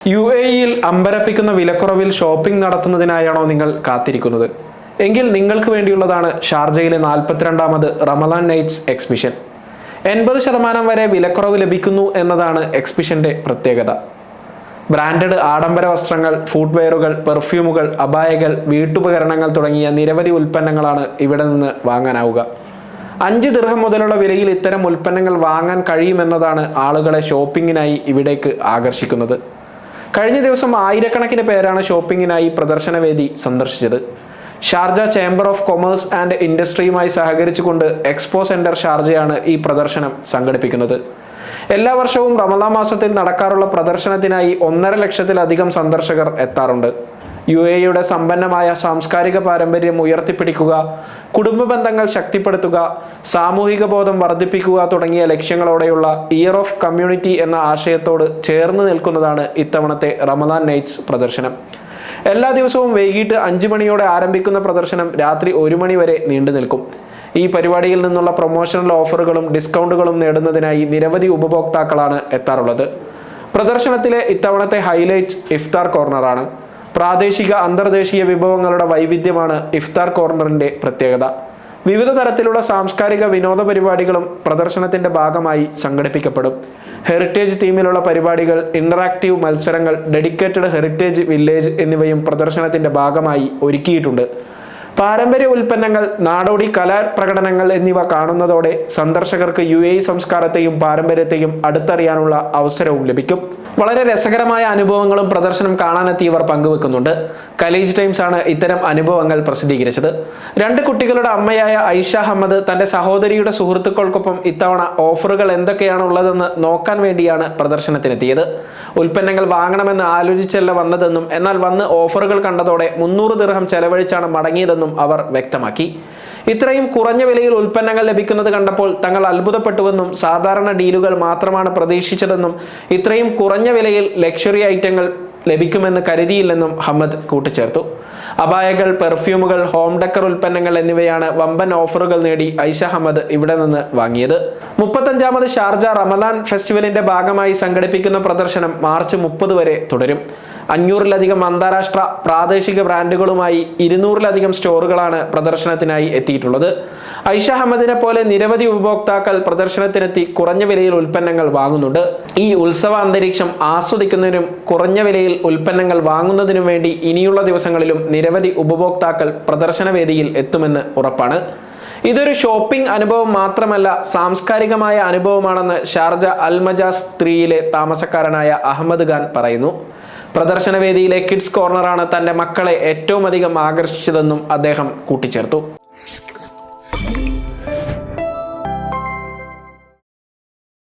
യുഎഇയിൽ അമ്പരപ്പിക്കുന്ന വിലക്കുറവിൽ ഷോപ്പിംഗ് നടത്തുന്നതിനായാണോ നിങ്ങൾ കാത്തിരിക്കുന്നത്? എങ്കിൽ നിങ്ങൾക്ക് വേണ്ടിയുള്ളതാണ് ഷാർജയിലെ 42ാമത് റമദാൻ നൈറ്റ്സ് എക്സിബിഷൻ. 80% വരെ വിലക്കുറവ് ലഭിക്കുന്നു എന്നതാണ് എക്സിബിഷന്റെ പ്രത്യേകത. ബ്രാൻഡഡ് ആഡംബര വസ്ത്രങ്ങൾ, ഫുട്വെയറുകൾ, പെർഫ്യൂമുകൾ, അബായകൾ, വീട്ടുപകരണങ്ങൾ തുടങ്ങിയ നിരവധി ഉൽപ്പന്നങ്ങളാണ് ഇവിടെ നിന്ന് വാങ്ങാനാവുക. 5 ദിർഹം മുതലുള്ള വിലയിൽ ഇത്തരം ഉൽപ്പന്നങ്ങൾ വാങ്ങാൻ കഴിയുമെന്നതാണ് ആളുകളെ ഷോപ്പിങ്ങിനായി ഇവിടേക്ക് ആകർഷിക്കുന്നത്. കഴിഞ്ഞ ദിവസം ആയിരക്കണക്കിന് പേരാണ് ഷോപ്പിങ്ങിനായി പ്രദർശനവേദി സന്ദർശിച്ചത്. Sharjah chamber of commerce and ഇൻഡസ്ട്രിയുമായി സഹകരിച്ചുകൊണ്ട് എക്സ്പോ സെന്റർ ഷാർജയാണ് ഈ പ്രദർശനം സംഘടിപ്പിക്കുന്നത്. എല്ലാ വർഷവും റമദാൻ മാസത്തിൽ നടക്കാറുള്ള പ്രദർശനത്തിനായി 1.5 ലക്ഷത്തിലധികം സന്ദർശകർ എത്താറുണ്ട്. യുഎഇയുടെ സമ്പന്നമായ സാംസ്കാരിക പാരമ്പര്യം ഉയർത്തിപ്പിടിക്കുക, കുടുംബ ബന്ധങ്ങൾ ശക്തിപ്പെടുത്തുക, സാമൂഹിക ബോധം വർദ്ധിപ്പിക്കുക തുടങ്ങിയ ലക്ഷ്യങ്ങളോടെയുള്ള ഇയർ ഓഫ് കമ്മ്യൂണിറ്റി എന്ന ആശയത്തോട് ചേർന്ന് നിൽക്കുന്നതാണ് ഇത്തവണത്തെ റമദാൻ നൈറ്റ്സ് പ്രദർശനം. എല്ലാ ദിവസവും വൈകിട്ട് 5 മണിയോടെ ആരംഭിക്കുന്ന പ്രദർശനം രാത്രി 1 മണി വരെ നീണ്ടു നിൽക്കും. ഈ പരിപാടിയിൽ നിന്നുള്ള പ്രൊമോഷണൽ ഓഫറുകളും ഡിസ്കൗണ്ടുകളും നേടുന്നതിനായി നിരവധി ഉപഭോക്താക്കളാണ് എത്താറുള്ളത്. പ്രദർശനത്തിലെ ഇത്തവണത്തെ ഹൈലൈറ്റ് ഇഫ്താർ കോർണറാണ്. പ്രാദേശിക അന്തർദേശീയ വിഭവങ്ങളുടെ വൈവിധ്യമാണ് ഇഫ്താർ കോർണറിന്റെ പ്രത്യേകത. വിവിധ തരത്തിലുള്ള സാംസ്കാരിക വിനോദ പരിപാടികളും പ്രദർശനത്തിന്റെ ഭാഗമായി സംഘടിപ്പിക്കപ്പെടും. ഹെറിറ്റേജ് തീമിലുള്ള പരിപാടികൾ, ഇന്ററാക്റ്റീവ് മത്സരങ്ങൾ, ഡെഡിക്കേറ്റഡ് ഹെറിറ്റേജ് വില്ലേജ് എന്നിവയും പ്രദർശനത്തിന്റെ ഭാഗമായി ഒരുക്കിയിട്ടുണ്ട്. പാരമ്പര്യ ഉൽപ്പന്നങ്ങൾ, നാടോടി കലാപ്രകടനങ്ങൾ എന്നിവ കാണുന്നതോടെ സന്ദർശകർക്ക് യുഎഇ സംസ്കാരത്തെയും പാരമ്പര്യത്തെയും അടുത്തറിയാനുള്ള അവസരവും ലഭിക്കും. വളരെ രസകരമായ അനുഭവങ്ങളും പ്രദർശനം കാണാനെത്തിയവർ പങ്കുവെക്കുന്നുണ്ട്. ഖലീജ് ടൈംസ് ആണ് ഇത്തരം അനുഭവങ്ങൾ പ്രസിദ്ധീകരിച്ചത്. 2 കുട്ടികളുടെ അമ്മയായ ഐഷ അഹമ്മദ് തന്റെ സഹോദരിയുടെ സുഹൃത്തുക്കൾക്കൊപ്പം ഇത്തവണ ഓഫറുകൾ എന്തൊക്കെയാണ് ഉള്ളതെന്ന് നോക്കാൻ വേണ്ടിയാണ് പ്രദർശനത്തിനെത്തിയത്. ഉൽപ്പന്നങ്ങൾ വാങ്ങണമെന്ന് ആലോചിച്ചല്ല വന്നതെന്നും എന്നാൽ വന്ന് ഓഫറുകൾ കണ്ടതോടെ 300 ദിർഹം ചെലവഴിച്ചാണ് മടങ്ങിയതെന്നും അവർ വ്യക്തമാക്കി. ഇത്രയും കുറഞ്ഞ വിലയിൽ ഉൽപ്പന്നങ്ങൾ ലഭിക്കുന്നത് കണ്ടപ്പോൾ തങ്ങൾ അത്ഭുതപ്പെട്ടുവെന്നും സാധാരണ ഡീലുകൾ മാത്രമാണ് പ്രതീക്ഷിച്ചതെന്നും ഇത്രയും കുറഞ്ഞ വിലയിൽ ലക്ഷറി ഐറ്റങ്ങൾ ലഭിക്കുമെന്ന് കരുതിയില്ലെന്നും ഹമ്മദ് കൂട്ടിച്ചേർത്തു. അബായകൾ, പെർഫ്യൂമുകൾ, ഹോം ഡെക്കർ ഉൽപ്പന്നങ്ങൾ എന്നിവയാണ് വമ്പൻ ഓഫറുകൾ നേടി ഐഷ അഹമ്മദ് ഇവിടെ നിന്ന് വാങ്ങിയത്. 35ാമത് ഷാർജ റമദാൻ ഫെസ്റ്റിവലിന്റെ ഭാഗമായി സംഘടിപ്പിക്കുന്ന പ്രദർശനം മാർച്ച് 30 വരെ തുടരും. 500-ലധികം അന്താരാഷ്ട്ര പ്രാദേശിക ബ്രാൻഡുകളുമായി 200-ലധികം സ്റ്റോറുകളാണ് പ്രദർശനത്തിനായി എത്തിയിട്ടുള്ളത്. ഐഷ അഹമ്മദിനെ പോലെ നിരവധി ഉപഭോക്താക്കൾ പ്രദർശനത്തിനെത്തി കുറഞ്ഞ വിലയിൽ ഉൽപ്പന്നങ്ങൾ വാങ്ങുന്നുണ്ട്. ഈ ഉത്സവ അന്തരീക്ഷം ആസ്വദിക്കുന്നതിനും കുറഞ്ഞ വിലയിൽ ഉൽപ്പന്നങ്ങൾ വാങ്ങുന്നതിനും വേണ്ടി ഇനിയുള്ള ദിവസങ്ങളിലും നിരവധി ഉപഭോക്താക്കൾ പ്രദർശനവേദിയിൽ എത്തുമെന്ന് ഉറപ്പാണ്. ഇതൊരു ഷോപ്പിംഗ് അനുഭവം മാത്രമല്ല, സാംസ്കാരികമായ അനുഭവമാണെന്ന് ഷാർജ അൽ മജാസ് 3യിലെ താമസക്കാരനായ അഹമ്മദ് ഖാൻ പറയുന്നു. പ്രദർശനവേദിയിലെ കിഡ്സ് കോർണറാണ് തന്റെ മക്കളെ ഏറ്റവും അധികം ആകർഷിച്ചതെന്നും അദ്ദേഹം കൂട്ടിച്ചേർത്തു.